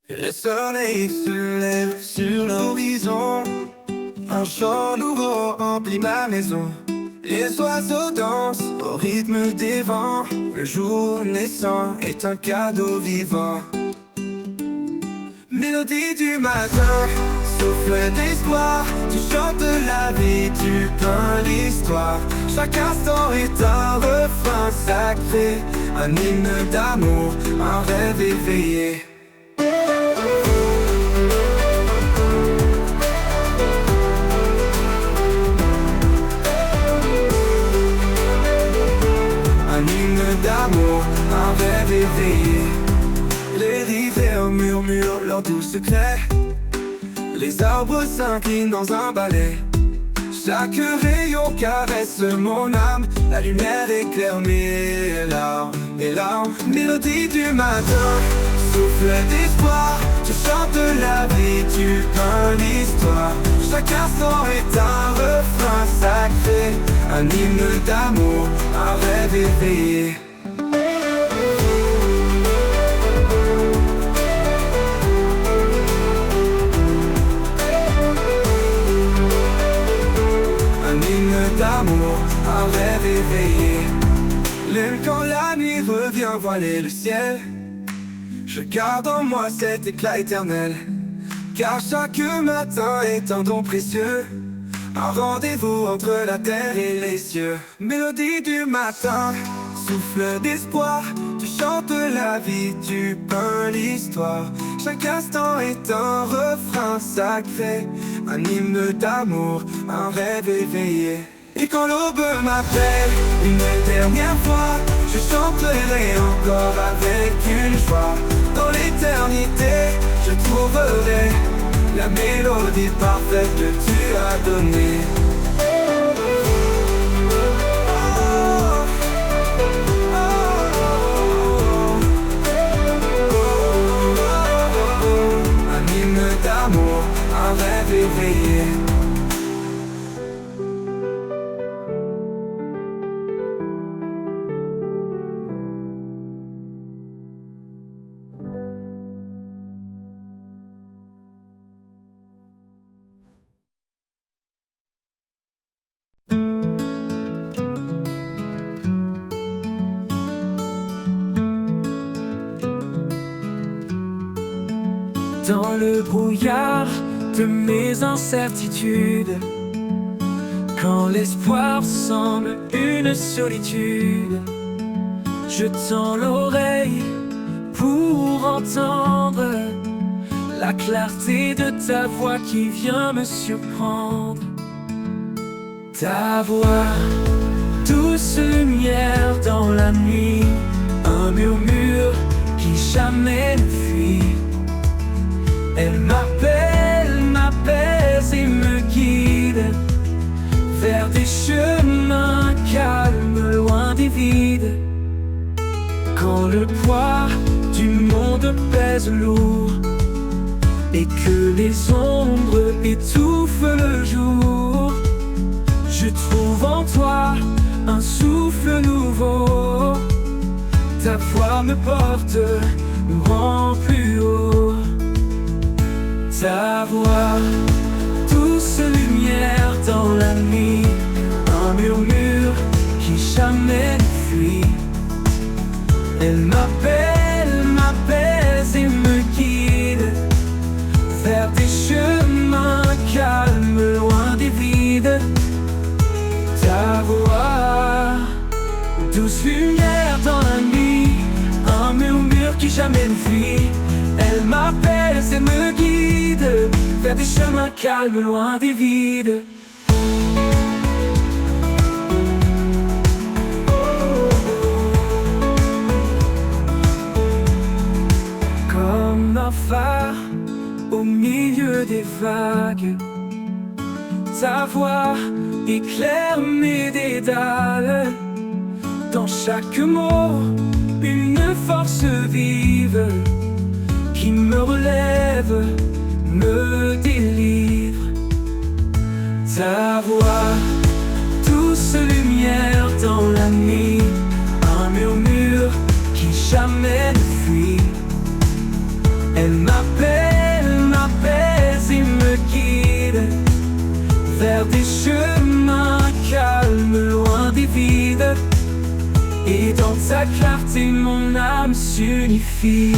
Le soleil se lève sur l'horizon. Un chant nouveau remplit ma maison. Les oiseaux dansent au rythme des vents. Le jour naissant est un cadeau vivant. Mélodie du matin, souffle d'espoir. Tu chantes la vie, tu peins l'histoire. Chaque instant est un refrain sacré, un hymne d'amour, un rêve éveillé. Un hymne d'amour, un rêve éveillé. Les rivières murmurent leurs doux secrets. Les arbres s'inclinent dans un ballet. Chaque rayon caresse mon âme. La lumière éclaire mes larmes. Mélodie du matin, souffle d'espoir. Tu chantes la vie, tu peins l'histoire. Chaque instant est un refrain sacré, un hymne d'amour, un rêve éveillé. D'amour, un rêve éveillé. Même quand la nuit revient voiler le ciel, je garde en moi cet éclat éternel. Car chaque matin est un don précieux, un rendez-vous entre la terre et les cieux. Mélodie du matin, souffle d'espoir. Tu chantes la vie, tu peins l'histoire. Chaque instant est un refrain sacré, un hymne d'amour, un rêve éveillé. Et quand l'aube m'appelle une dernière fois, je chanterai encore avec une joie. Dans l'éternité, je trouverai la mélodie parfaite que tu as donnée. Un hymne d'amour, un rêve éveillé. Dans le brouillard de mes incertitudes, quand l'espoir semble une solitude, je tends l'oreille pour entendre la clarté de ta voix qui vient me surprendre. Ta voix, douce lumière dans la nuit, un murmure qui jamais ne fuit. Elle m'appelle, m'apaise et me guide vers des chemins calmes, loin des vides. Quand le poids du monde pèse lourd et que les ombres étouffent le jour, je trouve en toi un souffle nouveau. Ta voix me porte, me rend plus haut. Ta voix, douce lumière dans la nuit, un murmure qui jamais ne fuit. Elle m'appelle, m'apaise et me guide vers des chemins calmes, loin des vides. Ta voix, douce lumière dans la nuit, un murmure qui jamais ne fuit. Elle m'appelle et me guide vers des chemins calmes, loin des vides. Comme un phare au milieu des vagues, ta voix éclaire mes dédales. Dans chaque mot, une force vive qui me relève, me délivre. Ta voix, douce lumière dans la nuit, un murmure qui jamais ne fuit. Elle m'appelle sa clarté mon âme s'unifie.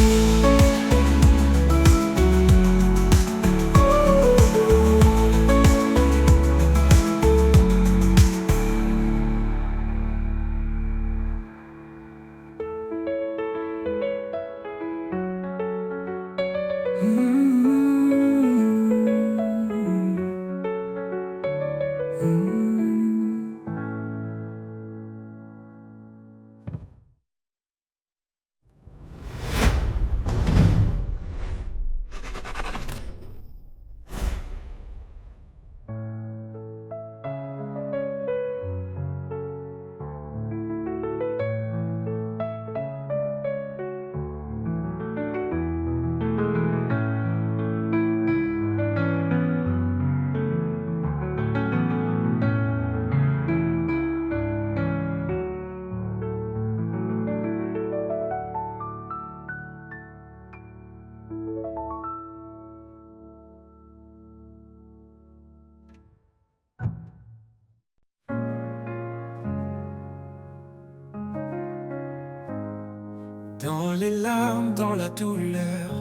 Dans les larmes, dans la douleur,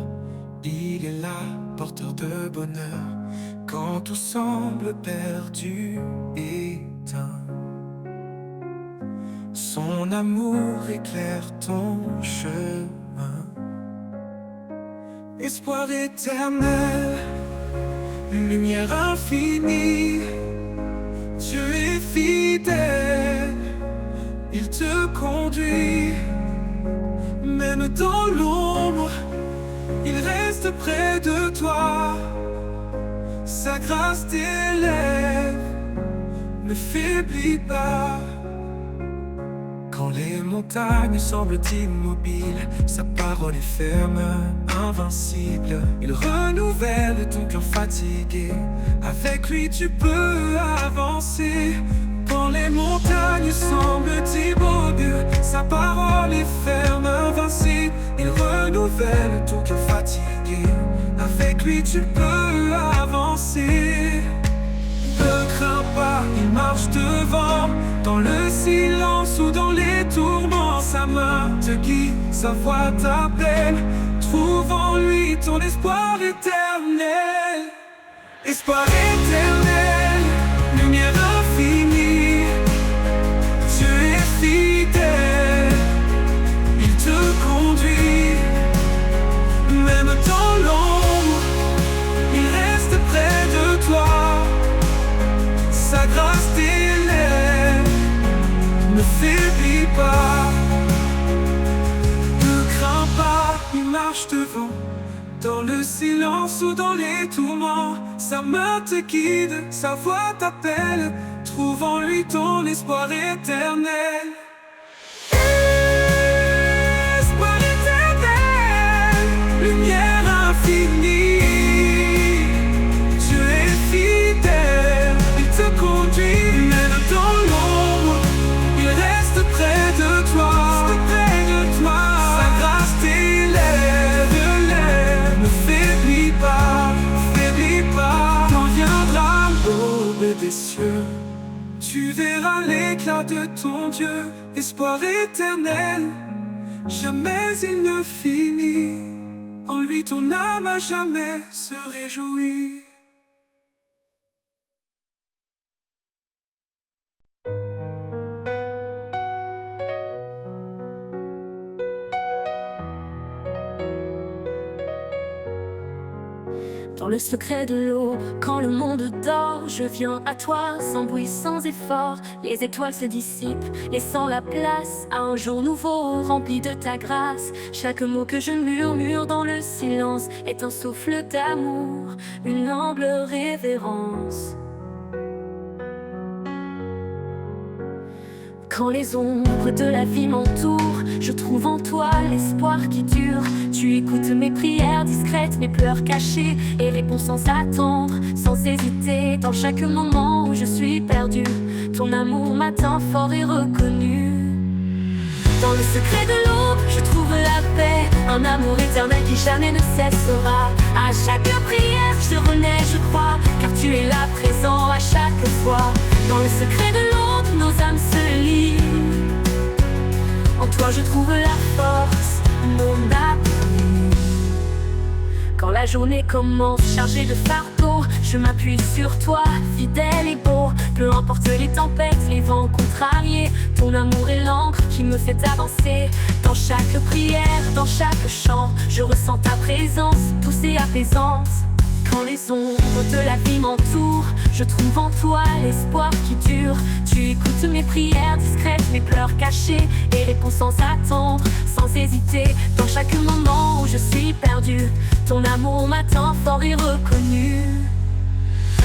il est là, porteur de bonheur. Quand tout semble perdu, éteint, son amour éclaire ton chemin. Espoir éternel, lumière infinie, Dieu est fidèle, il te conduit. Même dans l'ombre, il reste près de toi. Sa grâce t'élève, ne faiblis pas. Quand les montagnes semblent immobiles, sa parole est ferme, invincible. Il renouvelle ton cœur fatigué, avec lui tu peux avancer. Quand les montagnes semblent immobiles, sa parole est ferme, invincible. Il renouvelle ton cœur fatigué, avec lui tu peux avancer. Ne crains pas, il marche devant, dans le silence ou dans les tourments. Sa main te guide, sa voix t'appelle. Trouve en lui ton espoir éternel. Espoir éternel, lumière infinie, Dieu est fidèle, il te conduit. Même dans l'ombre, il reste près de toi. Sa grâce t'élève, ne faiblis pas. Ne crains pas, il marche devant, dans le silence ou dans les tourments. Sa main te guide, sa voix t'appelle. Trouve en lui ton espoir éternel. Espoir éternel, lumière infinie, Dieu est fidèle, il te conduit. Même dans l'ombre, il reste près de toi. Sa grâce t'élève, ne faiblis pas, faiblis pas. Quand viendra l'aube des cieux, tu verras l'éclat de ton Dieu. Espoir éternel, jamais il ne finit. En lui ton âme à jamais se réjouit. Dans le secret de l'eau, quand le monde dort, je viens à toi, sans bruit, sans effort. Les étoiles se dissipent, laissant la place à un jour nouveau, rempli de ta grâce. Chaque mot que je murmure dans le silence est un souffle d'amour, une humble révérence. Quand les ombres de la vie m'entourent, je trouve en toi l'espoir qui dure. Tu écoutes mes prières discrètes, mes pleurs cachés, et réponds sans attendre, sans hésiter. Dans chaque moment où je suis perdu, ton amour m'atteint fort et reconnu. Dans le secret de l'aube, je trouve la paix, un amour éternel qui jamais ne cessera. À chaque prière, je renais, je crois, car tu es là présent à chaque fois. Dans le secret de l'aube, nos âmes se lient. En toi toi je trouve la force, mon appui. Quand la journée commence chargée de fardeaux, je m'appuie sur toi, fidèle et beau. Peu importe les tempêtes, les vents contrariés, ton amour est l'encre qui me fait avancer. Dans chaque prière, dans chaque chant, je ressens ta présence, douce et apaisante. Quand les ombres de la vie m'entourent, je trouve en toi l'espoir qui dure. Tu écoutes mes prières discrètes, mes pleurs cachés, et réponds sans attendre, sans hésiter. Dans chaque moment où je suis perdu, ton amour m'attend fort et reconnu.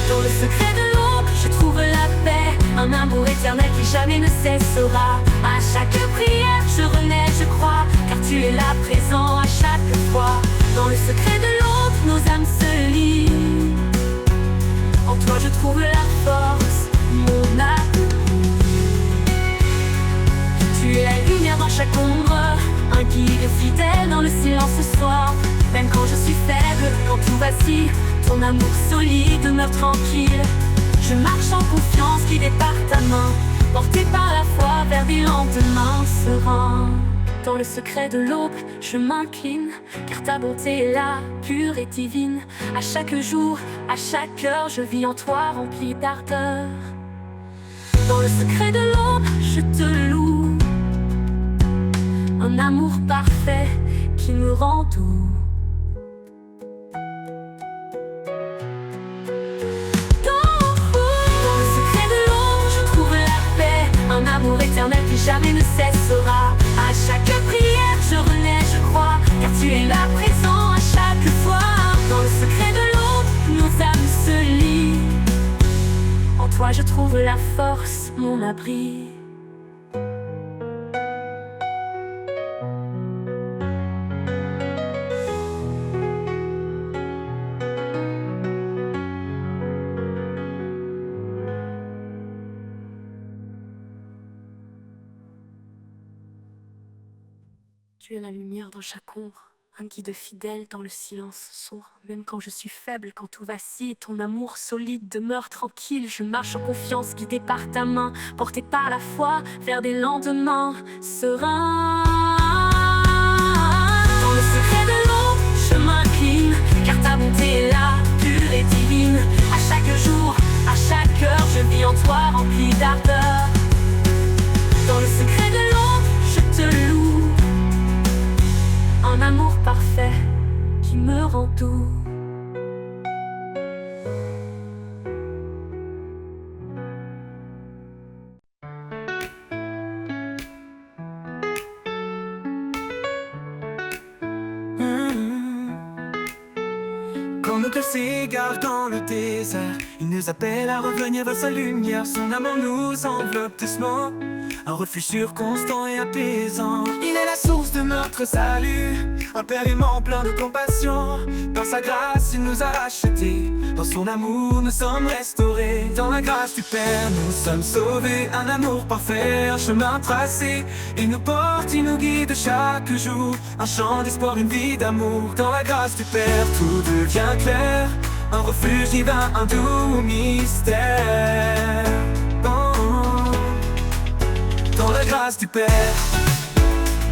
Dans le secret de l'aube, je trouve la paix, un amour éternel qui jamais ne cessera. À chaque prière, je renais, je crois, car tu es là présent à chaque fois. Dans le secret de l'aube, nos âmes se lient. En toi je trouve la force, mon appui. Tu es la lumière dans chaque ombre, un guide fidèle dans le silence ce soir. Même quand je suis faible, quand tout vacille, ton amour solide demeure tranquille. Je marche en confiance, guidé par ta main, porté par la foi vers des lendemains sereins. Dans le secret de l'aube, je m'incline, car ta bonté est là, pure et divine. À chaque jour, à chaque heure, je vis en toi rempli d'ardeur. Dans le secret de l'aube, je te loue, un amour parfait qui me rend doux. Dans le secret de l'aube, je trouve la paix, un amour éternel qui jamais ne cessera. À chaque prière, je renais, je crois, car tu es là présent à chaque fois. Dans le secret de l'aube, nos âmes se lient. En toi je trouve la force, mon abri. Tu es la lumière dans chaque ombre, un guide fidèle dans le silence sourd. Même quand je suis faible, quand tout vacille, ton amour solide demeure tranquille. Je marche en confiance, guidé par ta main, porté par la foi vers des lendemains sereins. Dans le secret de l'eau, je m'incline, car ta bonté est là, pure et divine. À chaque jour, à chaque heure, je vis en toi rempli d'ardeur. Dans le secret de l'eau, je te loue, un amour parfait qui me rend doux. Quand nous deux s'égarent dans le désert, il nous appelle à revenir vers sa lumière. Son amour nous enveloppe doucement, un refuge sûr, constant et apaisant. Il est la source de notre salut, un père aimant plein de compassion. Dans sa grâce il nous a rachetés, dans son amour nous sommes restaurés. Dans la grâce du Père nous sommes sauvés, un amour parfait, un chemin tracé. Il nous porte, il nous guide chaque jour, un chant d'espoir, une vie d'amour. Dans la grâce du Père tout devient clair, un refuge divin, un doux mystère. Dans la grâce du Père,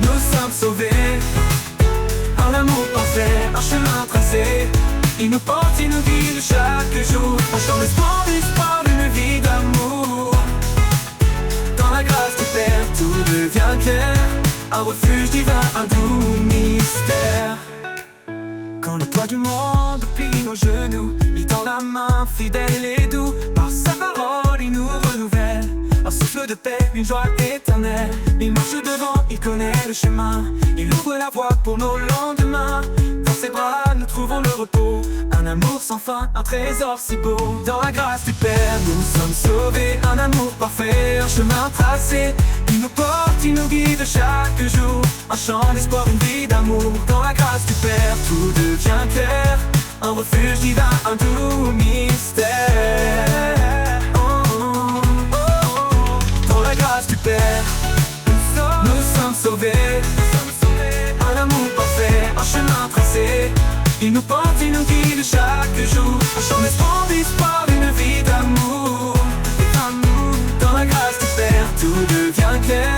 nous sommes sauvés, un amour parfait, un chemin tracé. Il nous porte, il nous guide chaque jour, un chant d'espoir, une vie d'amour. Dans la grâce du Père, tout devient clair, un refuge divin, un doux mystère. Quand le poids du monde plie nos genoux, il tend la main fidèle et doux. Par sa parole, il nous renouvelle, un souffle de paix, une joie éternelle. Il marche devant, il connaît le chemin, il ouvre la voie pour nos lendemains. Dans ses bras, nous trouvons le repos, un amour sans fin, un trésor si beau. Dans la grâce du Père, nous sommes sauvés, un amour parfait, un chemin tracé. Il nous porte, il nous guide chaque jour, un chant d'espoir, une vie d'amour. Dans la grâce du Père, tout devient clair, un refuge divin, un doux mystère. Dans la grâce du Père, nous sommes sauvés, un amour parfait, un chemin tracé. Il nous porte, il nous guide chaque jour, un chant d'espoir, une vie d'amour. Dans la grâce du Père, tout devient clair,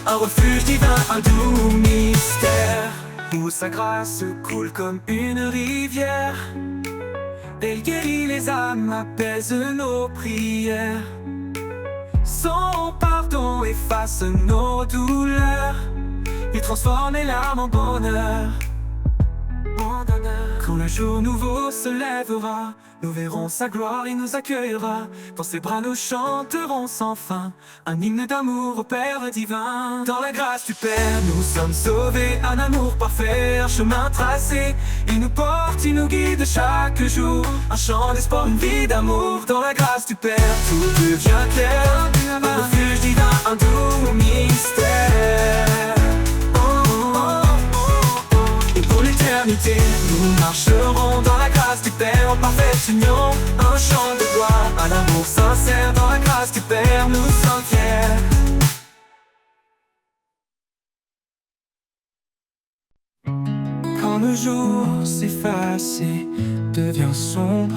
un refuge divin, un doux mystère, où sa grâce coule comme une rivière. Elle guérit les âmes, apaise nos prières. Son pardon efface nos douleurs. Il transforme les larmes en bonheur. Quand le jour nouveau se lèvera, nous verrons sa gloire, il nous accueillera. Dans ses bras nous chanterons sans fin un hymne d'amour au Père divin. Dans la grâce du Père, nous sommes sauvés, un amour parfait, un chemin tracé. Il nous porte, il nous guide chaque jour, un chant d'espoir, une vie d'amour. Dans la grâce du Père, tout devient clair, un refuge divin, un doux mystère. Nous marcherons dans la grâce du Père en parfaite union, un chant de gloire, un amour sincère. Dans la grâce du Père, nous sommes fiers. Quand le jour s'efface et devient sombre,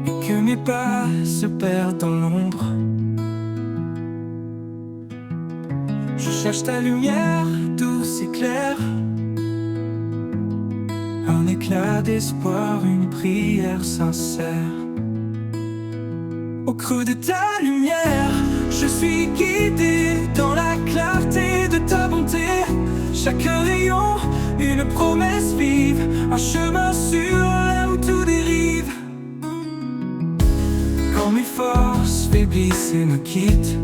et que mes pas se perdent dans l'ombre, je cherche ta lumière douce et claire, un éclat d'espoir, une prière sincère. Au creux de ta lumière, je suis guidé dans la clarté de ta bonté. Chaque rayon, une promesse vive, un chemin sûr là où tout dérive. Quand mes forces faiblissent et me quittent,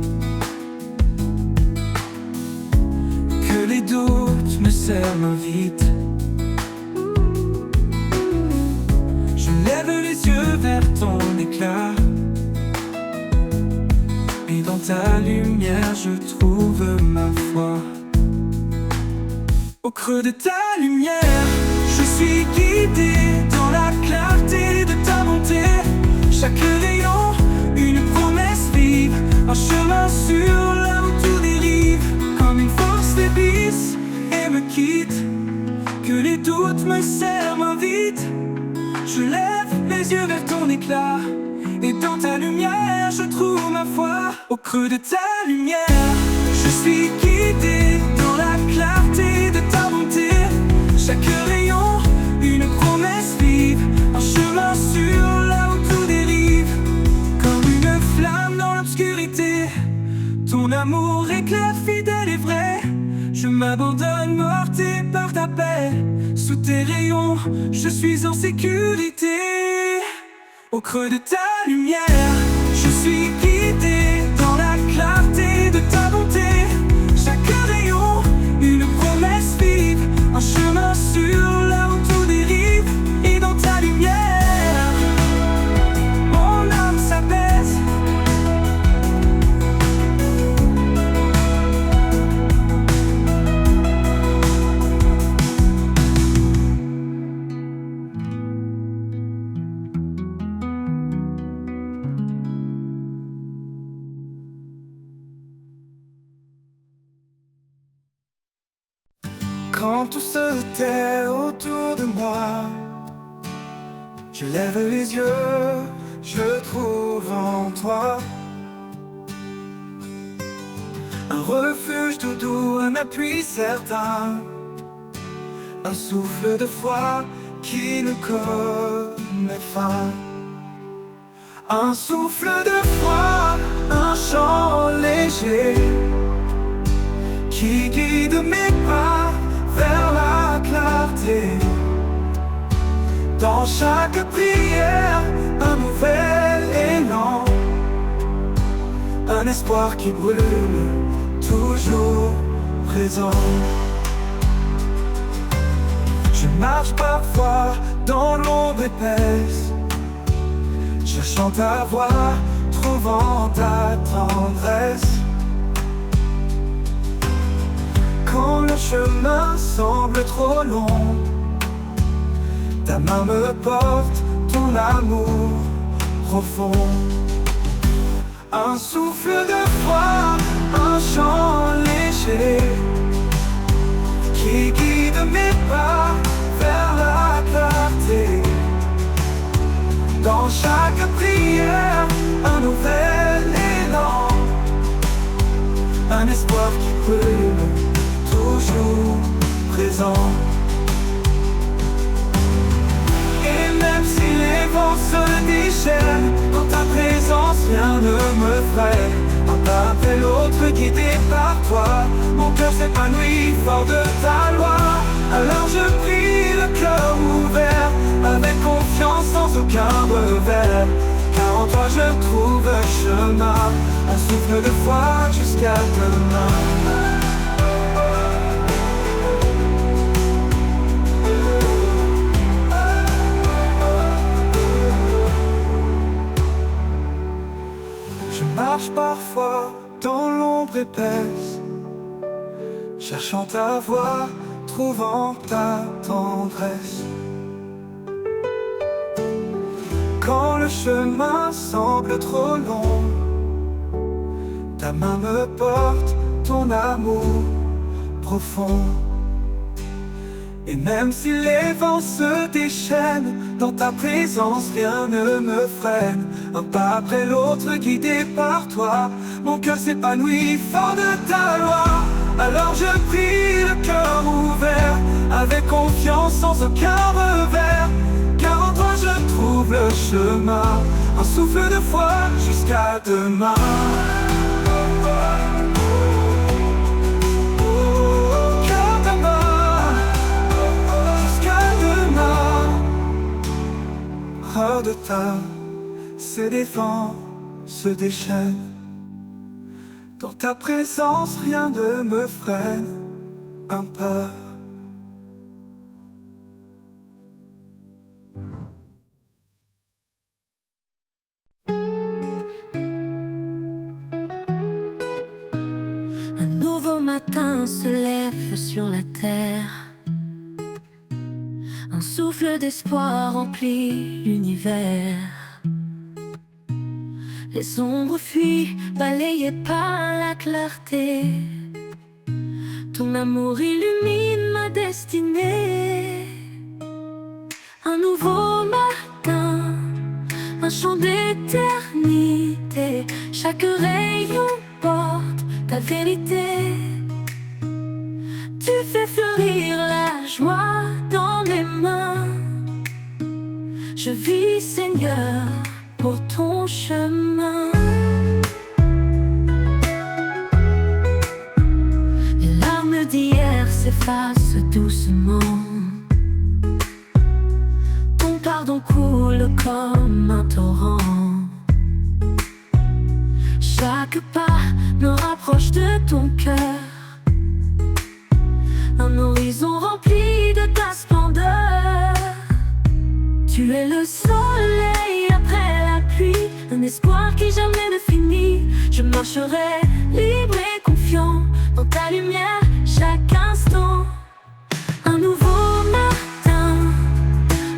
que les doutes me serrent vite, lève les yeux vers ton éclat, et dans ta lumière je trouve ma foi. Au creux de ta lumière, je suis guidé dans la clarté de ta bonté. Chaque rayon, une promesse vive, un chemin sûr là où tout dérive. Comme une force faiblisse et me quitte, que les doutes me serrent vite, je lève les yeux vers ton éclat, et dans ta lumière je trouve ma foi. Au creux de ta lumière, je suis guidé dans la clarté de ta bonté. Chaque rayon, une promesse vive, un chemin sûr là où tout dérive. Comme une flamme dans l'obscurité, ton amour éclaire fidèle et vrai. Je m'abandonne porté par ta paix. Sous tes rayons, je suis en sécurité. Au creux de ta lumière, je suis guidé dans la clarté de ta bonté. Chaque rayon, une promesse vive, un chemin sûr là où tout dérive. Et dans ta lumière, mon âme s'apaise. Quand tout se tait autour de moi, je lève les yeux, je trouve en toi un refuge tout doux, un appui certain, un souffle de foi qui ne connaît fin. Un souffle de foi, un chant léger qui guide mes pas vers la clarté. Dans chaque prière, un nouvel élan, un espoir qui brûle, toujours présent. Je marche parfois dans l'ombre épaisse, cherchant ta voix, trouvant ta tendresse. Quand le chemin semble trop long, ta main me porte, ton amour profond. Un souffle de foi, un chant léger qui guide mes pas vers la clarté. Dans chaque prière, un nouvel élan, un brûle, toujours présent. Et même si les vents se déchaînent, dans ta présence rien ne me freine. Un pas après l'autre guidé par toi, mon cœur s'épanouit fort de ta loi. Alors je prie le cœur ouvert, avec confiance sans aucun revers. Car en toi je trouve un chemin, un souffle de foi jusqu'à demain. Je marche parfois dans l'ombre épaisse, cherchant ta voix, trouvant ta tendresse. Quand le chemin semble trop long, ta main me porte, ton amour profond. Et même si les vents se déchaînent, dans ta présence rien ne me freine. Un pas après l'autre guidé par toi, mon cœur s'épanouit fort de ta loi. Alors je prie le cœur ouvert, avec confiance sans aucun revers. Car en toi je trouve le chemin, un souffle de foi jusqu'à demain. Hors de ta, ces des vents se déchaînent. Dans ta présence, rien ne me freine. Un pas. Un nouveau matin se lève sur la terre. Un souffle d'espoir remplit l'univers. Les ombres fuient, balayées par la clarté. Ton amour illumine ma destinée. Un nouveau matin, un chant d'éternité. Chaque rayon porte ta vérité. Tu fais fleurir la joie dans mes mains. Je vis, Seigneur, pour ton chemin. Les larmes d'hier s'effacent doucement. Ton pardon coule comme un torrent. Chaque pas me rapproche de ton cœur. Un horizon rempli de ta splendeur. Tu es le soleil après la pluie, un espoir qui jamais ne finit. Je marcherai libre et confiant dans ta lumière chaque instant. Un nouveau matin,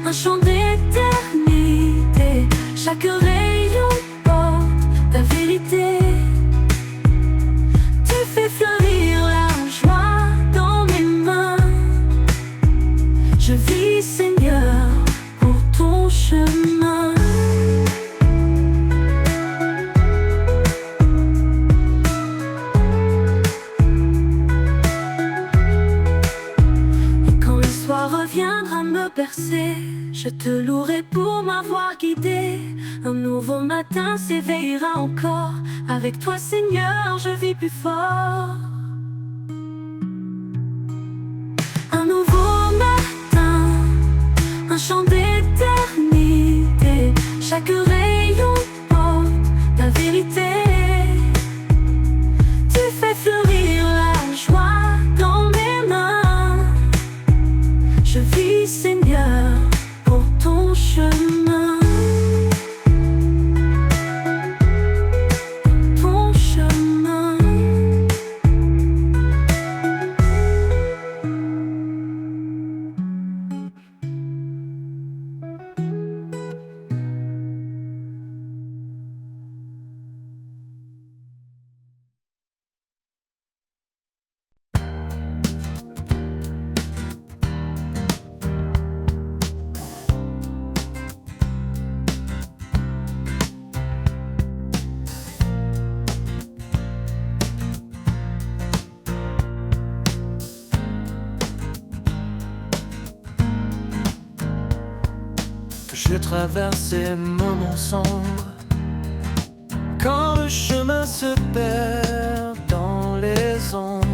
un chant d'éternité. Chaque rayon porte ta vérité. Tu fais fleurir la joie dans mes mains. Je vis, Seigneur, pour ton chemin. Et quand le soir reviendra me bercer, je te louerai pour m'avoir guidé. Un nouveau matin s'éveillera encore. Avec toi, Seigneur, je vis plus fort. Un nouveau matin, un chant d'éternité. Chaque rayon porte ta vérité. Tu fais fleurir la joie dans mes mains. Je vis, Seigneur, pour ton chemin. Ton chemin. Je traverse ces moments sombres, quand le chemin se perd dans les ombres.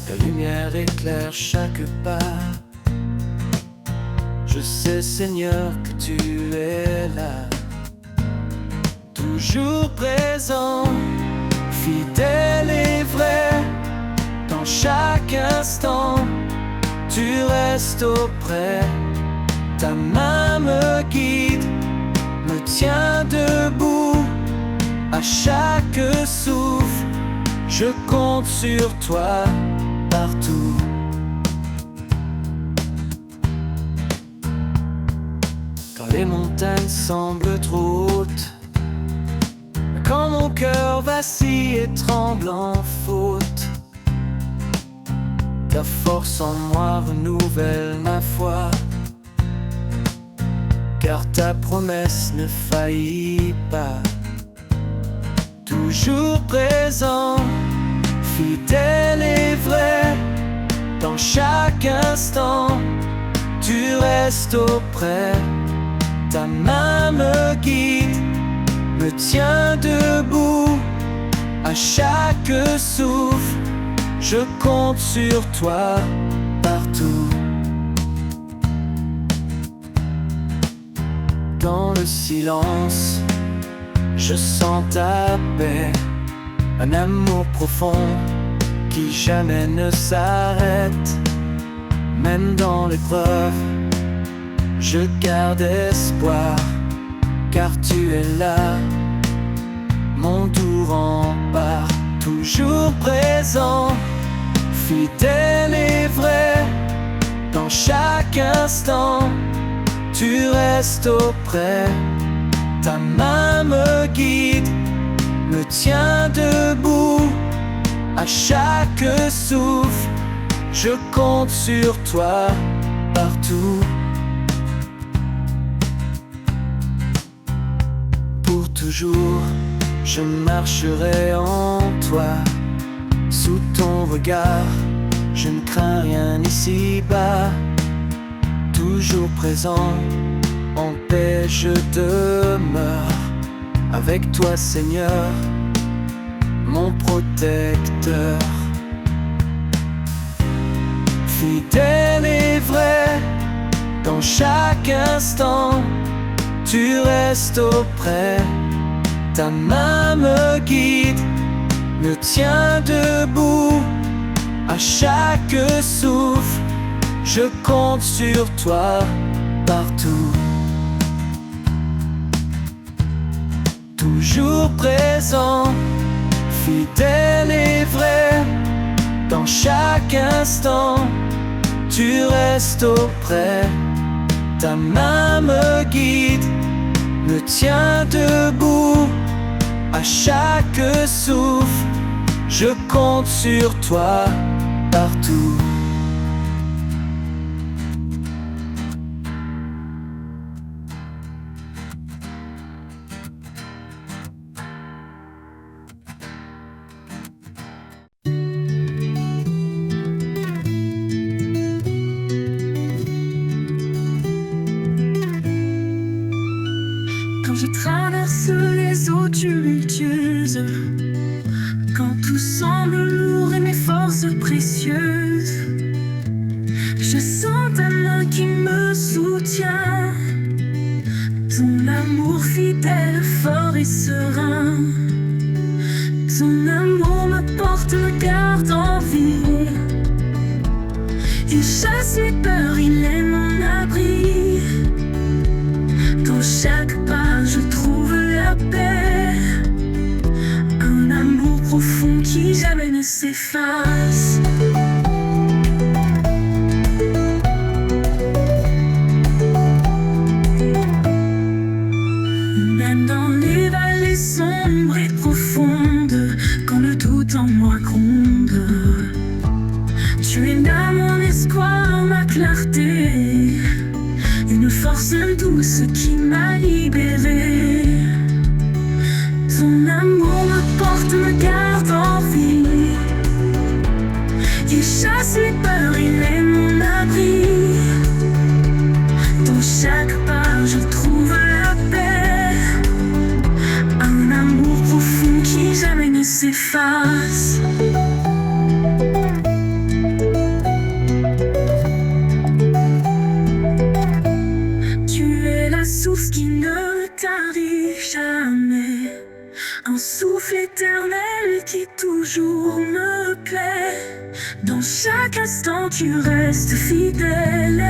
Ta lumière éclaire chaque pas. Je sais, Seigneur, que tu es là, toujours présent, fidèle et vrai. Dans chaque instant, tu restes auprès. Ta main me guide, me tient debout. À chaque souffle, je compte sur toi partout. Quand les montagnes semblent trop hautes, quand mon cœur vacille et tremble en faute, ta force en moi renouvelle ma foi. Car ta promesse ne faillit pas. Toujours présent, fidèle et vrai. Dans chaque instant, tu restes auprès. Ta main me guide, me tient debout. À chaque souffle, je compte sur toi partout. Dans le silence, je sens ta paix. Un amour profond qui jamais ne s'arrête. Même dans l'épreuve, je garde espoir. Car tu es là, mon doux rempart. Toujours présent, fidèle et vrai. Dans chaque instant, tu restes auprès. Ta main me guide, me tient debout. À chaque souffle, je compte sur toi partout. Pour toujours, je marcherai en toi. Sous ton regard, je ne crains rien ici-bas. Toujours présent, en paix je demeure. Avec toi, Seigneur, mon protecteur. Fidèle et vrai, dans chaque instant, tu restes auprès. Ta main me guide, me tient debout. À chaque souffle, je compte sur toi partout. Toujours présent, fidèle et vrai. Dans chaque instant, tu restes auprès. Ta main me guide, me tient debout. À chaque souffle, je compte sur toi partout. Quand je traverse les eaux tumultueuses, quand tout semble lourd et mes forces précieuses, je sens ta main qui me soutient. Ton amour fidèle, fort et serein. Ton amour me porte, me garde en vie. Il chasse les peurs, il est mon abri. Dans chaque pas, je trouve la paix. Un amour profond qui jamais ne s'efface. Même dans les vallées sombres et profondes, quand le doute en moi gronde, tu es là mon espoir, ma clarté. Une force douce qui m'a libéré. Ton amour me porte, me garde en vie. Il chasse les peurs, il est mon abri. toujours me plaît. Dans chaque instant tu restes fidèle.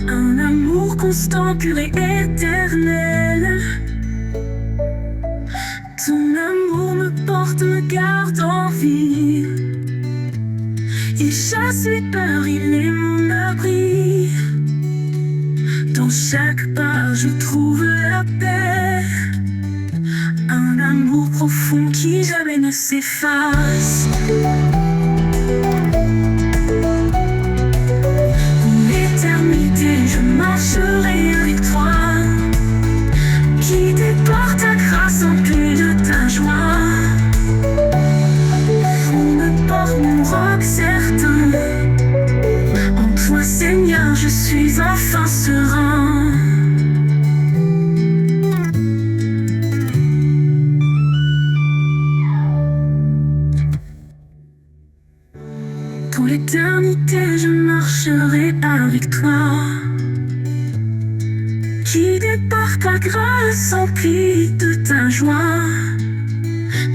Un amour constant, pur et éternel. Ton amour me porte, me garde en vie. Il chasse les peurs, il est mon abri. Dans chaque pas je trouve la paix. Un amour profond qui jamais ne s'efface. Pour l'éternité je marcherai avec toi. Guidé par ta grâce, empli de ta joie. On me porte mon roc certain. En toi Seigneur je suis enfin serein. Pour l'éternité je marcherai avec toi. Guidé par ta grâce, empli de ta joie.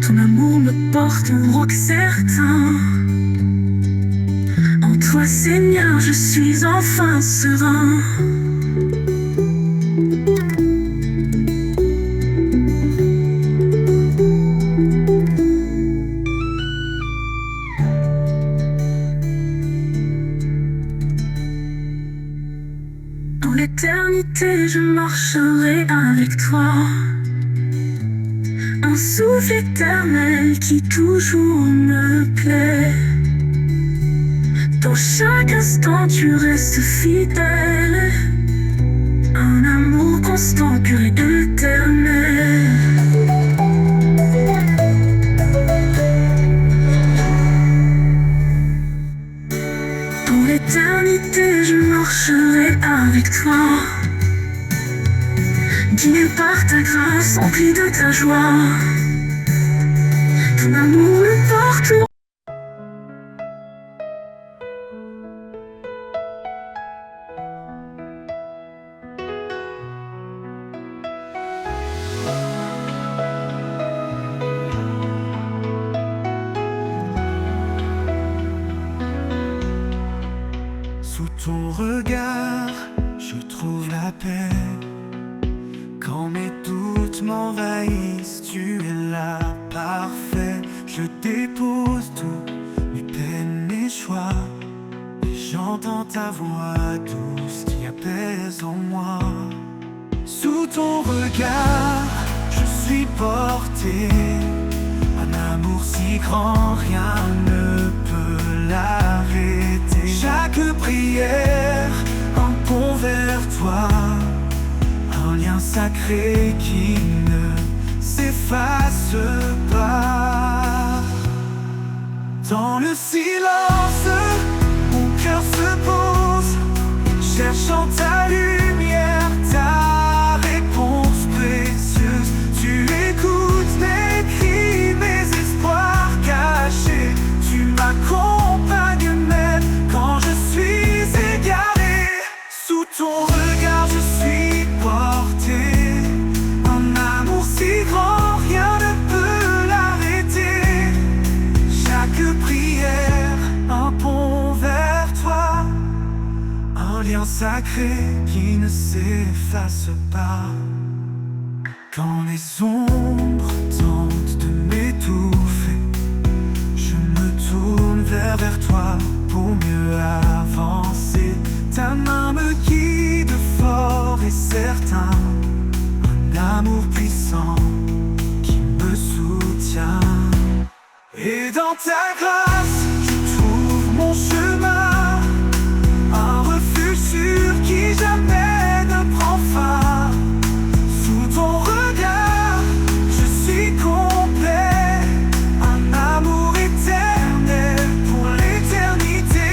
Ton amour me porte un roc certain. En toi Seigneur je suis enfin serein. Dans l'éternité je marcherai avec toi. Un souffle éternel qui toujours me plaît. Dans chaque instant tu restes fidèle. Un amour constant, pur et éternel. Pour l'éternité je marcherai avec toi. Guidé par ta grâce, empli de ta joie. Ton amour me porte. Sous ton regard, je trouve la paix. Quand mes doutes m'envahissent, tu es là, parfait. Je dépose tout, mes peines, mes choix. Et j'entends ta voix douce qui apaise en moi. Sous ton regard, je suis porté. Un amour si grand, rien ne peut l'arrêter. Chaque prière, un pont vers toi. Un lien sacré qui ne s'efface pas. Dans le silence, mon cœur se pose, cherchant ta lumière, ta réponse précieuse. Tu écoutes mes cris, mes espoirs cachés. Tu m'accompagnes même quand je suis égaré. Sous ton regard je suis porté. Un amour si grand, rien ne peut l'arrêter. Chaque prière, un pont vers toi. Un lien sacré qui ne s'efface pas. Quand les ombres tentent de m'étouffer, je me tourne vers toi pour mieux avancer. Ta main me guide fort et certain. Un amour puissant qui me soutient. Et dans ta grâce, je trouve mon chemin. Un refuge sûr qui jamais ne prend fin. Sous ton regard, je suis complet. Un amour éternel pour l'éternité.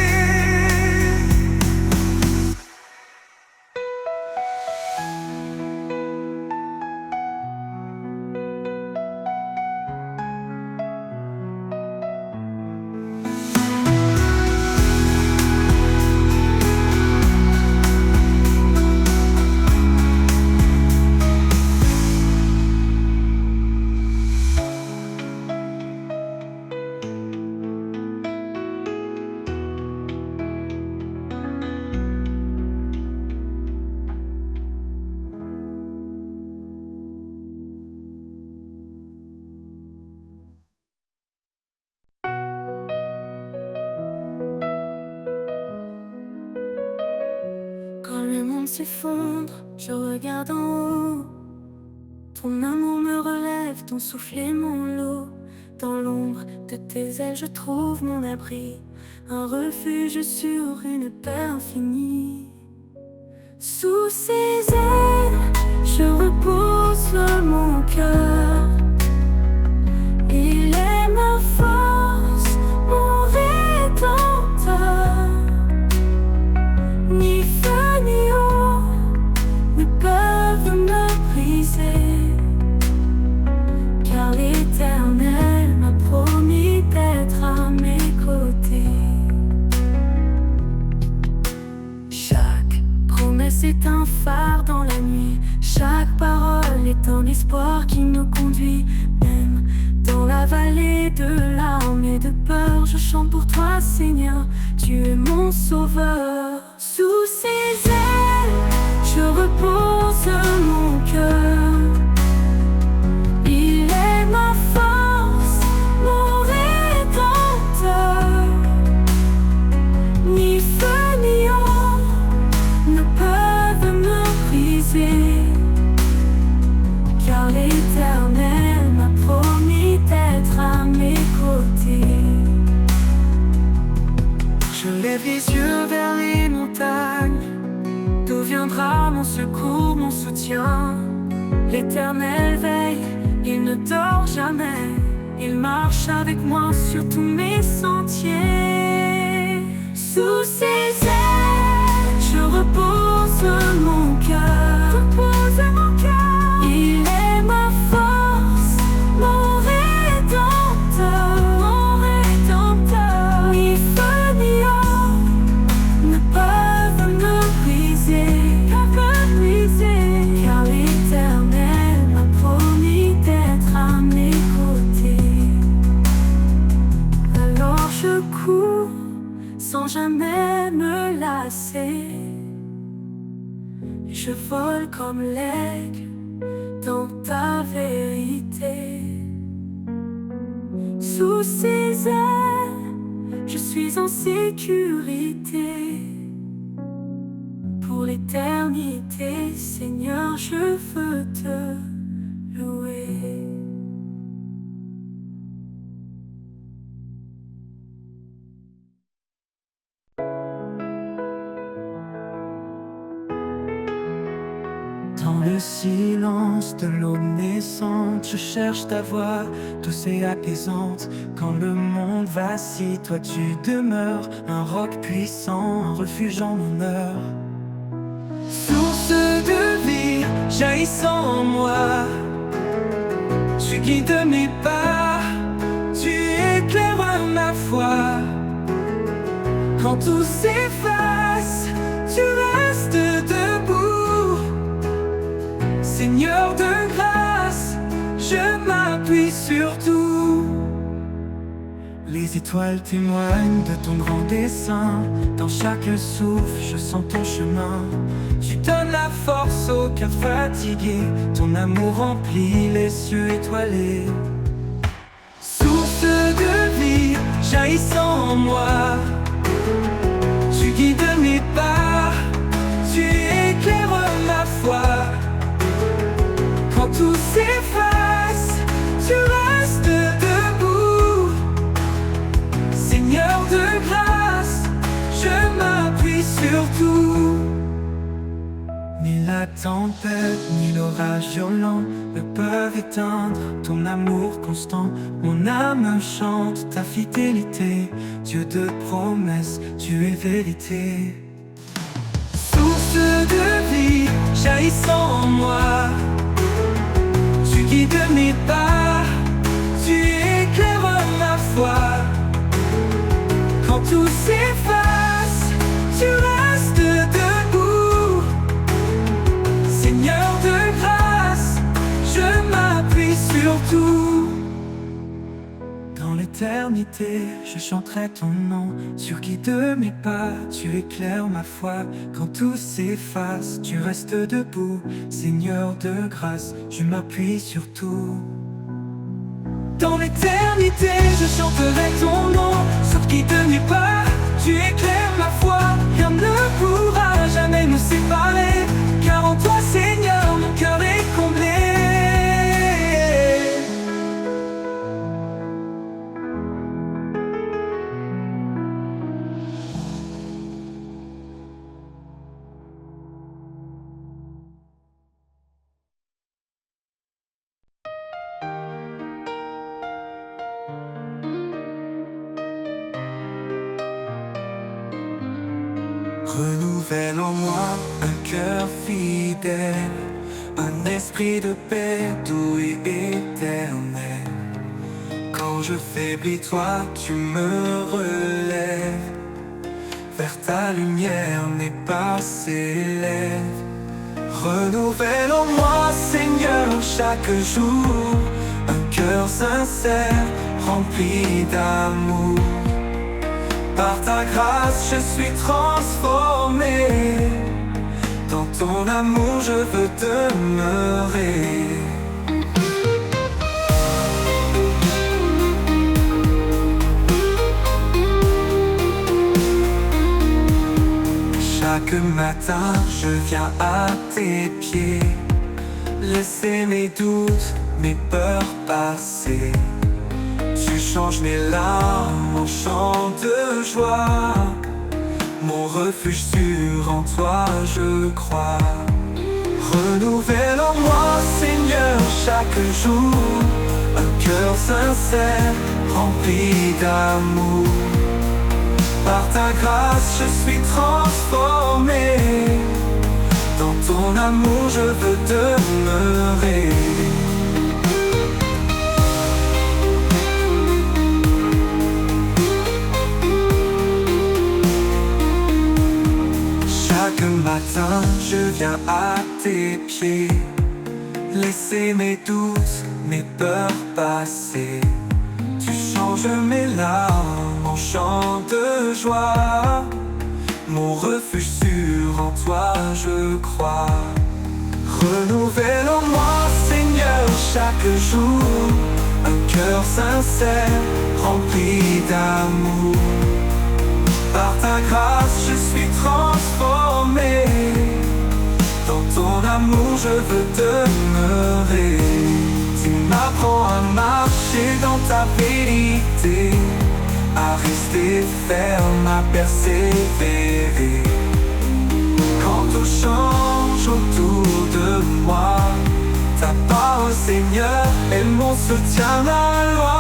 s'effondre, je regarde en haut. Ton amour me relève, ton souffle est mon lot. Dans l'ombre de tes ailes, je trouve mon abri, un refuge sur une paix infinie. Sous ses ailes, je repose mon cœur. Il est ma force, mon rédempteur. Ni feu ni eau ne peuvent me briser, car l'Éternel m'a promis d'être à mes côtés. Chaque promesse est un phare dans la nuit, chaque parole est un espoir qui me conduit. Même dans la vallée de larmes et de peur, je chante pour toi, Seigneur, tu es mon sauveur. Sous ses ailes, je repose mon cœur. Il est ma force, mon rédempteur. Ni feu ni eau ne peuvent me briser, car l'Éternel m'a promis d'être à mes côtés. Je lève les yeux vers les montagnes. D'où viendra mon secours, mon soutien? L'Éternel veille, il ne dort jamais. Il marche avec moi sur tous mes sentiers. Sous ses ailes, je repose mon cœur. Il est ma force, mon rédempteur. Ni feu ni eau ne peuvent me briser, car l'Éternel m'a promis d'être à mes côtés. Alors je cours sans jamais me lasser. Je vole comme l'aigle dans ta vérité. Sous ses ailes, je suis en sécurité. Pour l'éternité, Seigneur, je veux te louer. Dans le silence de l'aube naissante, je cherche ta voix, douce et apaisante. Quand le monde vacille, toi tu demeures, un roc puissant, un refuge en mon heure. Source de vie, jaillissant en moi, tu guides mes pas, tu éclaires ma foi. Quand tout s'efface, tu restes debout. Seigneur de grâce, je m'appuie sur tout. Les étoiles témoignent de ton grand dessein. Dans chaque souffle, je sens ton chemin. Tu donnes la force au cœur fatigué. Ton amour remplit les cieux étoilés. Source de vie, jaillissant en moi, tu guides mes pas, tu éclaires ma foi. Quand tout s'efface, tu restes debout. Seigneur de grâce, je m'appuie sur tout. Ni la tempête, ni l'orage violent ne peuvent éteindre ton amour constant. Mon âme chante ta fidélité. Dieu de promesses, tu es vérité. Source de vie, jaillissant en moi, tu guides mes pas, tu éclaires ma foi. Quand tout s'efface, tu restes debout. Seigneur de grâce, je m'appuie sur tout. Dans l'éternité, je chanterai ton nom. Sur qui de mes pas, tu éclaires ma foi. Quand tout s'efface, tu restes debout. Seigneur de grâce, je m'appuie sur tout. Dans l'éternité, je chanterai ton nom. Sur qui de mes pas, tu éclaires ma foi. Rien ne pourra jamais nous séparer. Renouvelle en moi un cœur fidèle, un esprit de paix doux et éternel. Quand je faiblis, toi tu me relèves. Vers ta lumière n'est pas s'élève. Renouvelle en moi, Seigneur, chaque jour un cœur sincère, rempli d'amour. Par ta grâce, je suis transformé. Dans ton amour, je veux demeurer. Chaque matin, je viens à tes pieds, laisser mes doutes, mes peurs passer. Tu changes mes larmes en chants de joie. Mon refuge sûr, en toi je crois. Renouvelle en moi, Seigneur, chaque jour un cœur sincère, rempli d'amour. Par ta grâce, je suis transformé. Dans ton amour, je veux demeurer. Chaque matin, je viens à tes pieds, laisser mes doutes, mes peurs passer. Tu changes mes larmes en chants de joie. Mon refuge sûr, en toi je crois. Renouvelle en moi, Seigneur, chaque jour un cœur sincère, rempli d'amour. Par ta grâce, je suis transformé. Dans ton amour, je veux demeurer. Tu m'apprends à marcher dans ta vérité, à rester ferme, à persévérer. Quand tout change autour de moi, ta parole, Seigneur, est mon soutien, ma loi.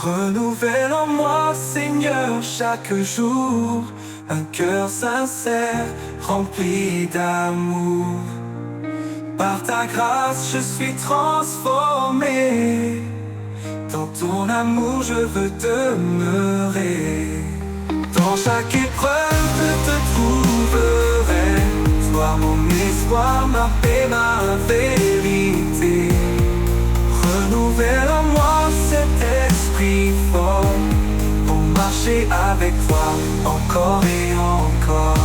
Renouvelle en moi, Seigneur, chaque jour un cœur sincère, rempli d'amour. Par ta grâce, je suis transformé. Dans ton amour, je veux demeurer. Dans chaque épreuve, je te trouverai. Toi, mon espoir, ma paix, ma vérité. Renouvelle en moi cet esprit fort, pour marcher avec toi encore et encore.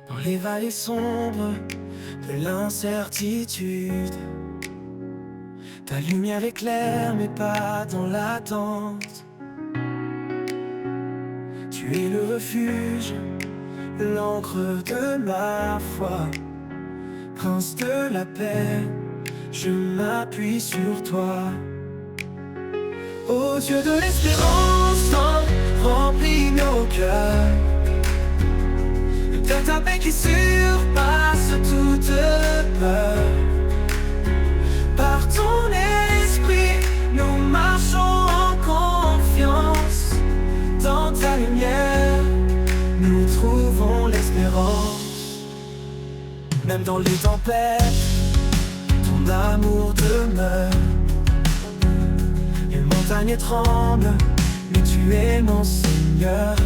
Dans les vallées sombres de l'incertitude, ta lumière éclaire mes pas dans l'attente. Tu es le refuge, l'encre de ma foi. Prince de la paix, je m'appuie sur toi. Ô Dieu de l'espérance, remplis nos cœurs de ta paix qui surpasse toute peur. Par ton esprit, nous marchons en confiance. Dans ta lumière, nous trouvons l'espérance. Même dans les tempêtes, ton amour demeure. Les montagnes tremblent, mais tu es mon Seigneur.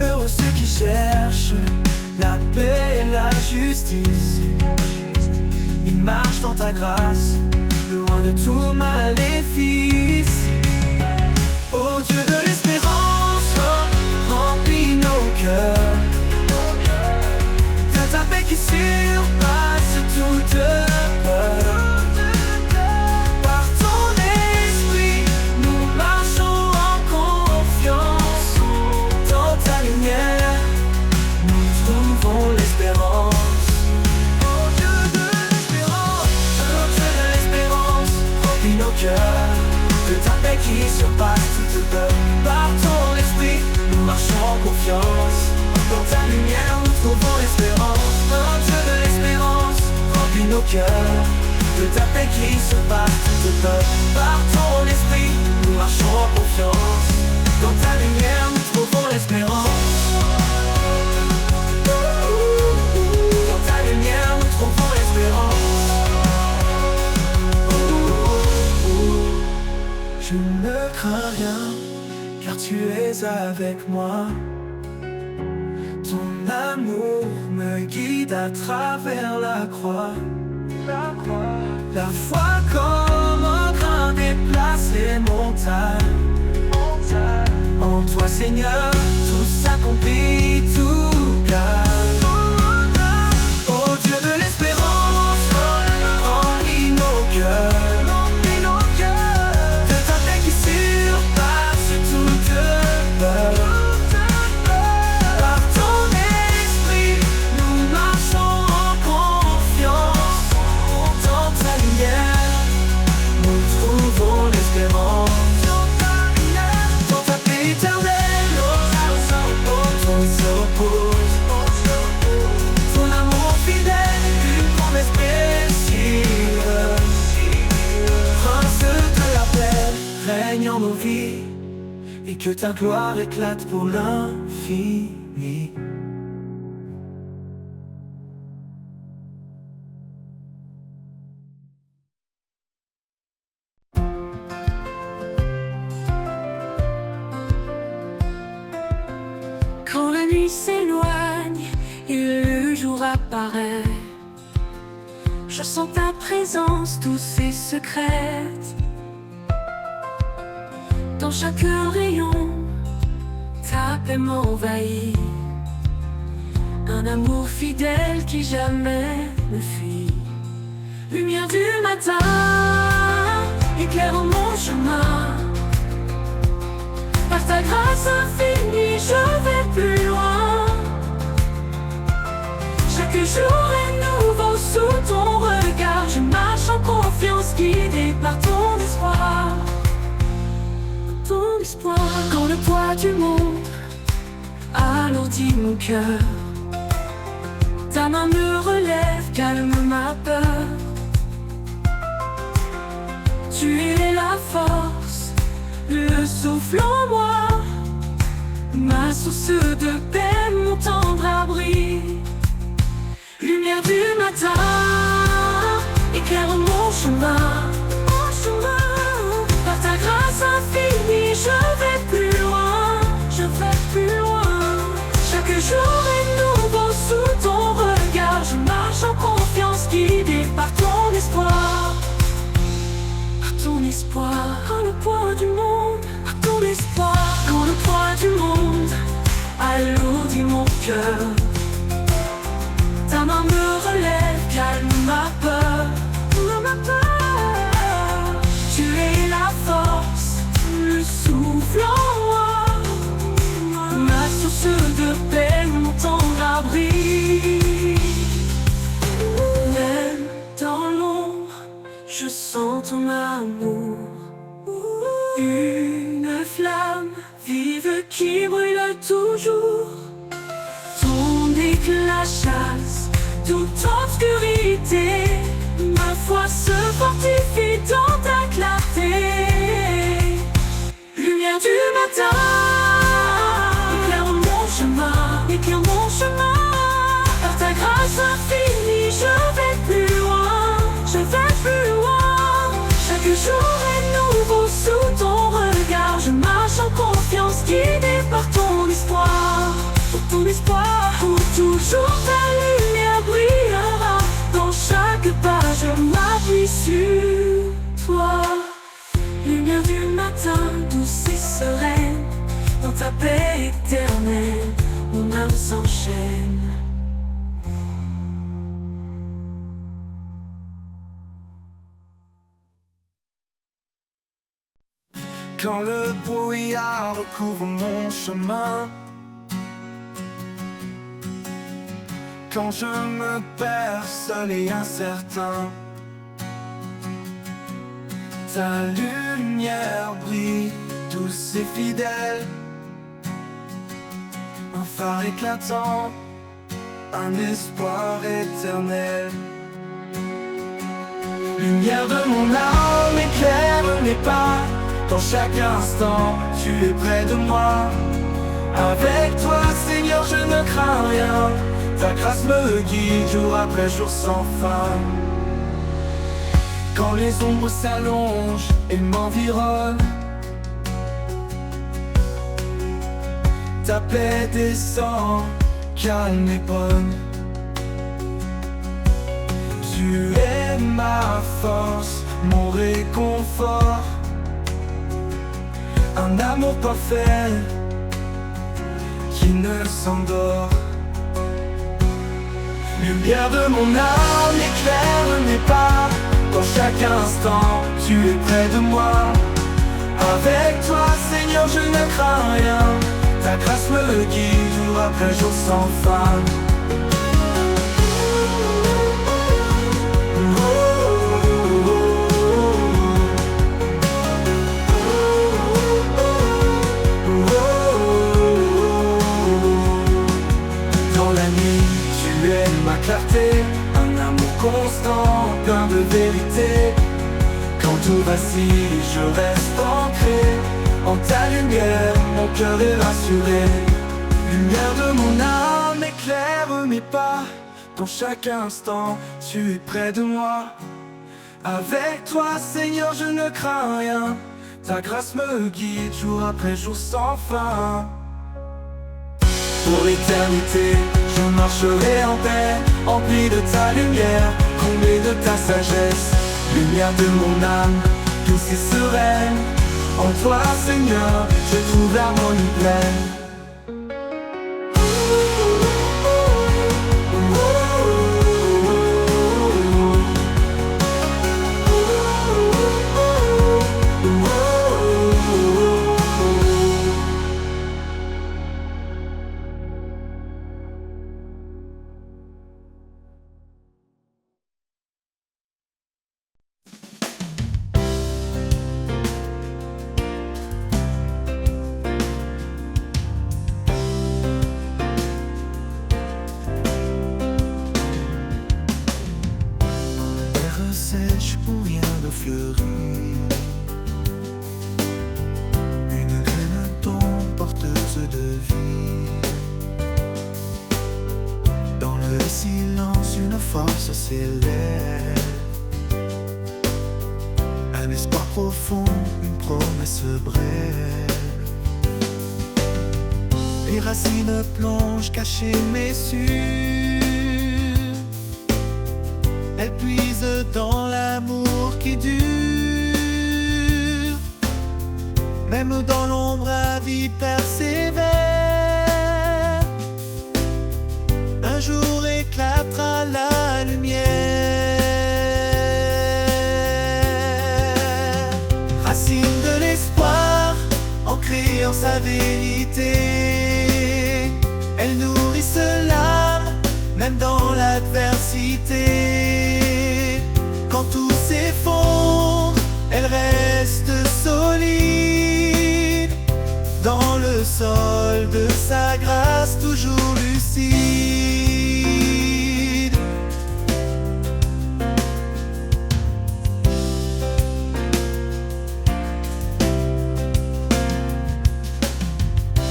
Heureux ceux qui cherchent la paix et la justice. Ils marchent dans ta grâce, loin de tout maléfice. Ô Dieu de l'espérance, remplis nos cœurs de ta paix qui surpasse toute peur. Par ton esprit, nous marchons en confiance. Dans ta lumière, nous trouvons l'espérance. Nos cœurs, de ta paix nos cœurs, de ta paix qui se bat de peur. Par ton esprit, nous marchons en confiance. Dans ta lumière, nous trouvons l'espérance. Dans ta lumière, nous trouvons l'espérance. Je ne crains rien, car tu es avec moi. Ton amour me guide à travers la croix. La foi comme un grain déplace les montagnes. En toi Seigneur, tout s'accomplit, tout gagne. Oh Dieu de l'espérance, remplis nos cœurs. De ta paix qui surpasse toute peur. Par ton esprit, nous marchons en confiance. Dans ta lumière, nous trouvons l'espérance. Dans ta paix éternelle, nos âmes se reposent. Ton amour fidèle, une promesse précieuse. Prince de la paix, règne en nos vies, et que ta gloire éclate pour l'infini. Quand la nuit s'éloigne et le jour apparaît, je sens ta présence douce et secrète. Dans chaque rayon, ta paix m'envahit. Un amour fidèle qui jamais ne fuit. Lumière du matin, éclaire mon chemin. Par ta grâce infinie, je vais plus loin. Chaque jour est nouveau sous ton regard. Je marche en confiance, guidé par ton espoir. Ton espoir. Quand le poids du monde alourdit mon cœur, ta main me relève, calme ma peur. Tu es la force, le souffle en moi, ma source de paix, mon tendre abri. Lumière du matin, éclaire mon chemin. Par ta grâce infinie, je vais plus loin, je vais plus loin. Chaque jour est nouveau sous ton regard. Je marche en confiance, guidé par ton espoir. Par ton espoir. Quand le poids du monde, par ton espoir. Quand le poids du monde alourdit mon cœur, ta main me relève, calme ma peur. Tu es la force, le souffle en moi, ma source de paix, mon tendre abri. Même dans l'ombre, je sens ton amour. Une flamme vive qui brûle toujours. Ton éclat chasse toute obscurité. Ma foi se fortifie dans ta clarté. Lumière du matin, éclaire mon chemin, éclaire mon chemin. Par ta grâce infinie, je vais plus loin, je vais plus loin. Chaque jour est nouveau sous ton regard. Je marche en confiance, guidé par ton espoir. Pour ton espoir, pour toujours ta lumière brillera. Dans chaque pas, je m'appuie sur toi. Lumière du matin, douce et sereine. Dans ta paix éternelle, mon âme s'enchaîne. Quand le brouillard recouvre mon chemin, quand je me perds seul et incertain, ta lumière brille, douce et fidèle. Un phare éclatant, un espoir éternel. Lumière de mon âme, éclaire mes pas. Dans chaque instant, tu es près de moi. Avec toi, Seigneur, je ne crains rien. Ta grâce me guide jour après jour sans fin. Quand les ombres s'allongent et m'environnent, ta paix descend, calme et bonne. Tu es ma force, mon réconfort. Un amour parfait qui ne s'endort. Lumière de mon âme, éclaire mes pas. Dans chaque instant, tu es près de moi. Avec toi, Seigneur, je ne crains rien. Ta grâce me guide jour après jour sans fin. Dans la nuit, tu es ma clarté. Un amour constant, plein de vérité. Quand tout vacille, je reste ancré en ta lumière, mon cœur est rassuré. Lumière de mon âme, éclaire mes pas. Dans chaque instant, tu es près de moi. Avec toi, Seigneur, je ne crains rien. Ta grâce me guide jour après jour sans fin. Pour l'éternité, je marcherai en paix, empli de ta lumière, comblé de ta sagesse. Lumière de mon âme, douce et sereine. En toi, Seigneur, je trouve l'harmonie pleine. Sèche où rien ne fleurit. Une graine tombe porteuse de vie. Dans le silence, une force s'élève. Un espoir profond, une promesse brève. Les racines plongent, cachées mais sûres. Elle puise dans l'amour qui dure. Même dans l'ombre, la vie persévère. Un jour éclatera la lumière. Racine de l'espoir, ancrée en sa vérité. Elle nourrisse l'âme, même dans l'adversité. Quand tout s'effondre, elle reste solide. Dans le sol de sa grâce, toujours lucide.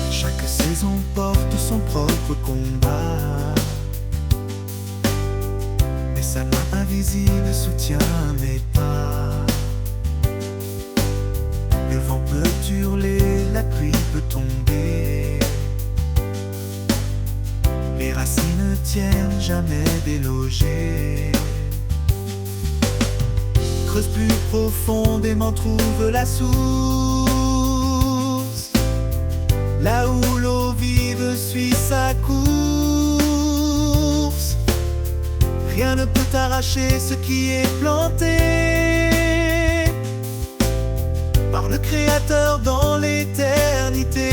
Chaque saison porte son propre combat. Sa main invisible soutient mes pas. Le vent peut hurler, la pluie peut tomber. Les racines ne tiennent jamais délogées. Creuse plus profondément, trouve la source. Là où l'eau vive suit sa course. Rien ne peut arracher ce qui est planté par le Créateur dans l'éternité.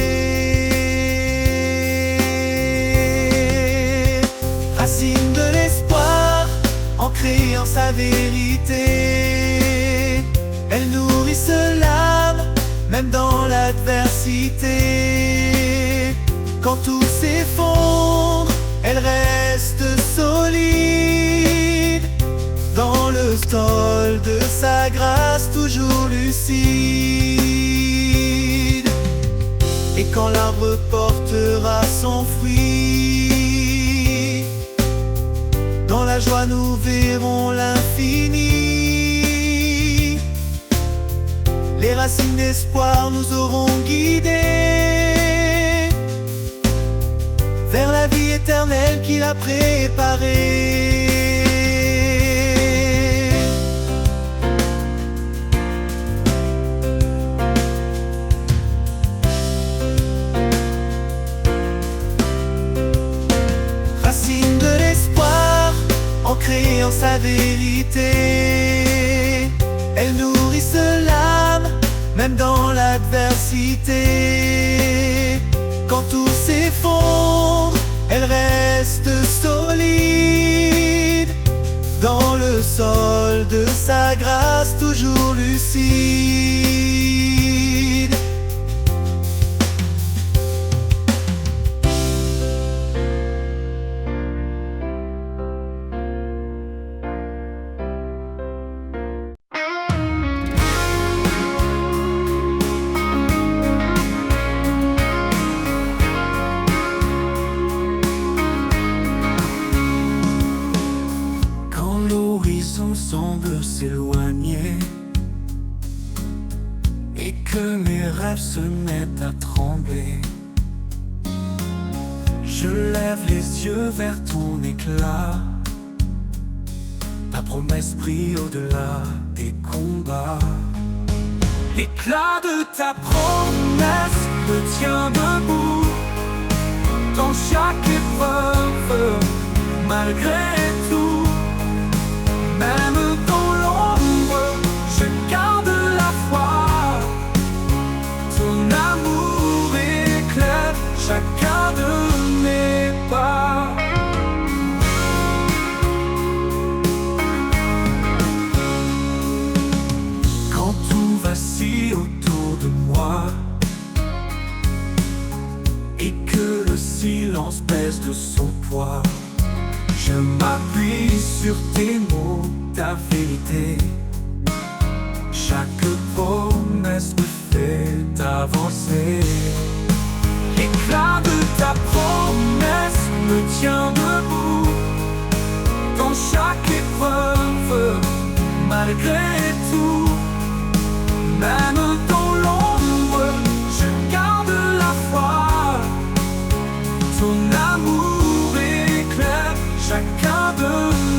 Racine de l'espoir, ancrée en sa vérité. Elle nourrisse l'âme, même dans l'adversité. Quand tout s'effondre, elle reste solide. Dans le sol de sa grâce toujours lucide. Et quand l'arbre portera son fruit, dans la joie nous verrons l'infini. Les racines d'espoir nous auront guidés vers la vie éternelle qu'il a préparée. Racine de l'espoir, ancrée en sa vérité, elle nourrissent l'âme, même dans l'adversité. Quand tout s'effondre, elle reste solide, dans le sol de sa grâce toujours lucide. Semble s'éloigner et que mes rêves se mettent à trembler, je lève les yeux vers ton éclat. Ta promesse brille au-delà des combats. L'éclat de ta promesse me tient debout dans chaque épreuve, malgré tout. Même dans l'ombre, je garde la foi. Ton amour éclaire chacun de mes pas. Quand tout vacille autour de moi et que le silence pèse de son poids, je m'appuie sur tes mots, ta vérité. Chaque promesse me fait avancer. L'éclat de ta promesse me tient debout dans chaque épreuve, malgré tout. Même dans l'ombre, je garde la foi. Ton amour éclaire chacun de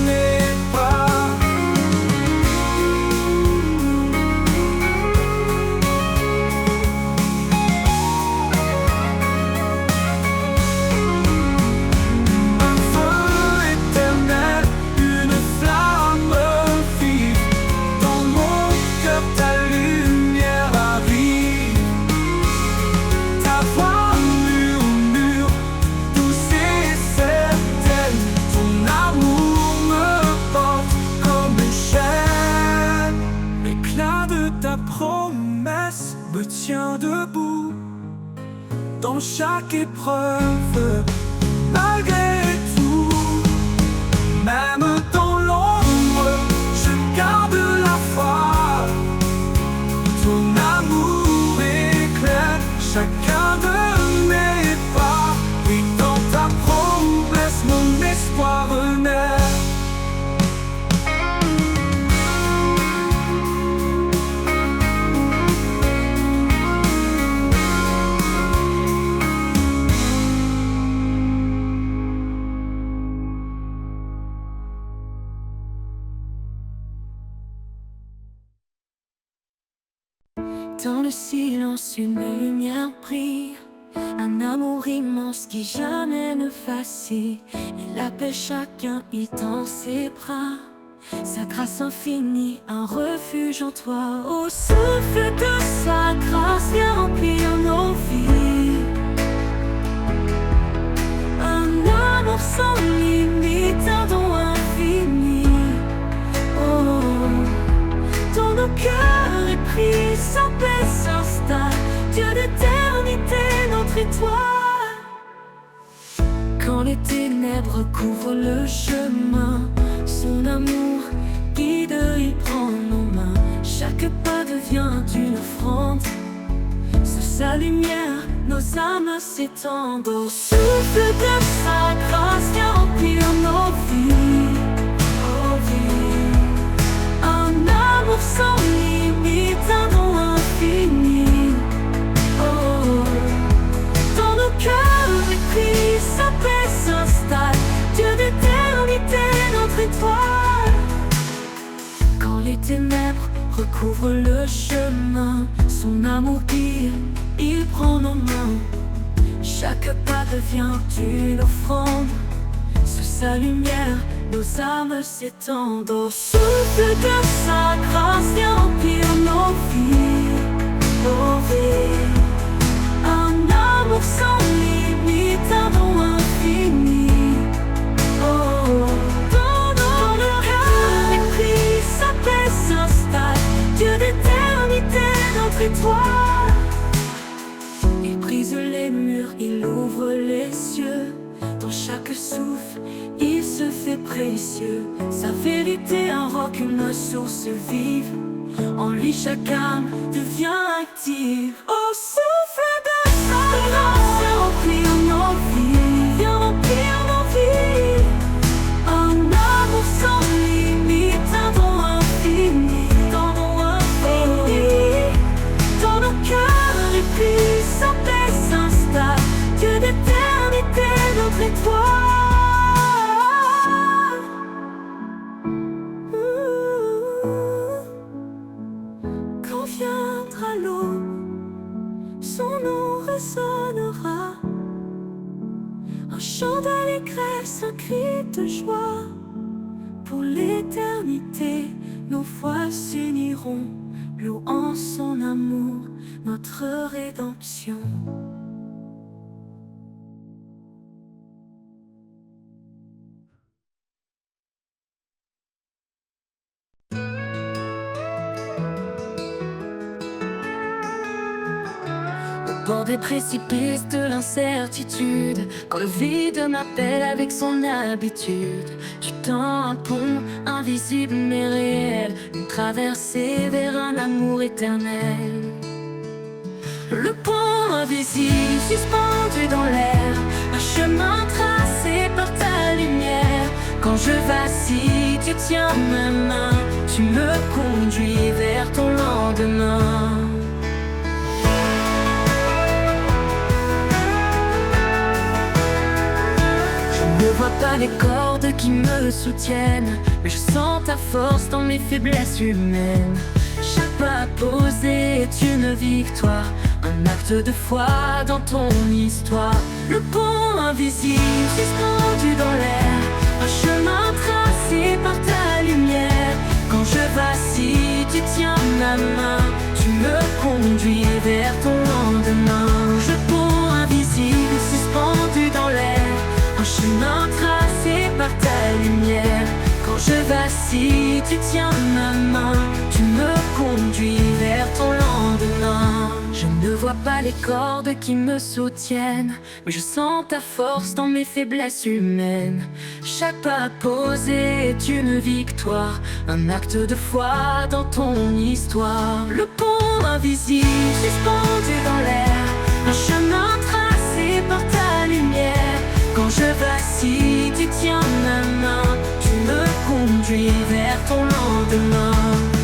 mes pas. Un feu éternel, une flamme vive, dans mon cœur ta lumière arrive. Ta voix murmure, douce et certaine, ton amour me porte comme une chaîne. L'éclat de ta promesse me tient debout dans chaque épreuve, malgré tout. Même dans l'ombre, je garde la foi. Ton amour éclaire chacun de mes pas. Et dans ta promesse, mon espoir renaît. Dans le silence, une lumière brille, un amour immense qui jamais ne vacille. Il appelle chacun, il tend ses bras. Sa grâce infinie, un refuge en toi. Au souffle de sa grâce, viens remplir nos vies. Un amour sans limite, un don infini. Oh, dans nos cœurs épris, sa paix s'installe. Dieu d'éternité, notre étoile. Quand les ténèbres couvrent le chemin, son amour guide et Chaque pas devient une offrande. Sous sa lumière, nos âmes s'étendent. Au souffle de sa grâce, viens remplir nos vies. Oh, vie. Un amour sans limite, un don infini. Oh, dans nos cœurs épris, sa paix s'installe. Dieu d'éternité, notre étoile. Quand les ténèbres recouvrent le chemin, son amour guide, il prend nos mains. Chaque pas devient une offrande. Sous sa lumière, nos âmes s'étendent. Au souffle de sa grâce, viens remplir nos vies. Nos vies. Un amour sans limite, un don infini. Oh, dans le cœur épris, sa paix s'installe. Dieu d'éternité, notre étoile. Il brise les murs, il ouvre les cieux. Dans chaque souffle, il se fait précieux. Sa vérité, un roc, une source vive. En lui, chaque âme devient active. Au souffle de sa grâce, viens remplir nos vies. Viens remplir nos vies. Un amour sans limite, un don infini. Dans nos infinis, dans nos cœurs épris, sa paix s'installe. Dieu d'éternité, notre étoile. Quand viendra l'eau, son nom résonnera. Un chant d'allégresse, un cri de joie. Pour l'éternité, nos voix s'uniront, louant son amour, notre rédemption. Au bord des précipices de l'incertitude, quand le vide m'appelle avec son habitude, je tends un pont invisible mais réel, une traversée vers un amour éternel. Le pont invisible suspendu dans l'air, un chemin tracé par ta lumière. Quand je vacille, tu tiens ma main, tu me conduis vers ton lendemain. Je ne vois pas les cordes qui me soutiennent, mais je sens ta force dans mes faiblesses humaines. Chaque pas posé est une victoire, un acte de foi dans ton histoire. Le pont invisible suspendu dans l'air, un chemin tracé par ta lumière. Quand je vacille, tu tiens ma main, tu me conduis vers ton lendemain. Le pont invisible suspendu dans l'air, un chemin tracé par ta lumière. Quand je vacille, tu tiens ma main, tu me conduis vers ton lendemain. Je ne vois pas les cordes qui me soutiennent, mais je sens ta force dans mes faiblesses humaines. Chaque pas posé est une victoire, un acte de foi dans ton histoire. Le pont invisible suspendu dans l'air, un chemin tracé par ta lumière. Quand je vacille, tu tiens ma main, tu me conduis vers ton lendemain.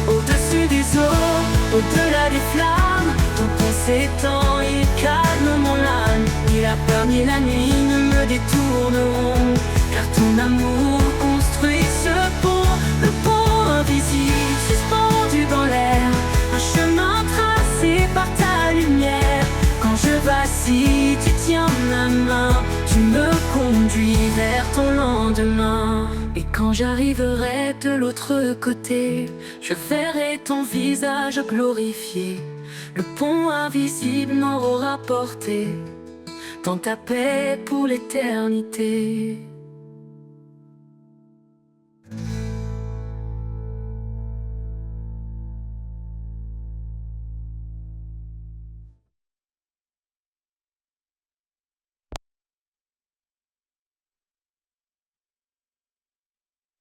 Au-dessus des eaux, au-delà des flammes, ton pont s'étend, il calme mon âme. Ni la peur ni la nuit ne me détourneront, car ton amour construit ce pont. Le pont invisible suspendu dans l'air, un chemin tracé par ta lumière. Quand je vacille, tu tiens ma main, tu me conduis vers ton lendemain. Et quand j'arriverai de l'autre côté, je verrai ton visage glorifié. Le pont invisible m'aura porté dans ta paix pour l'éternité.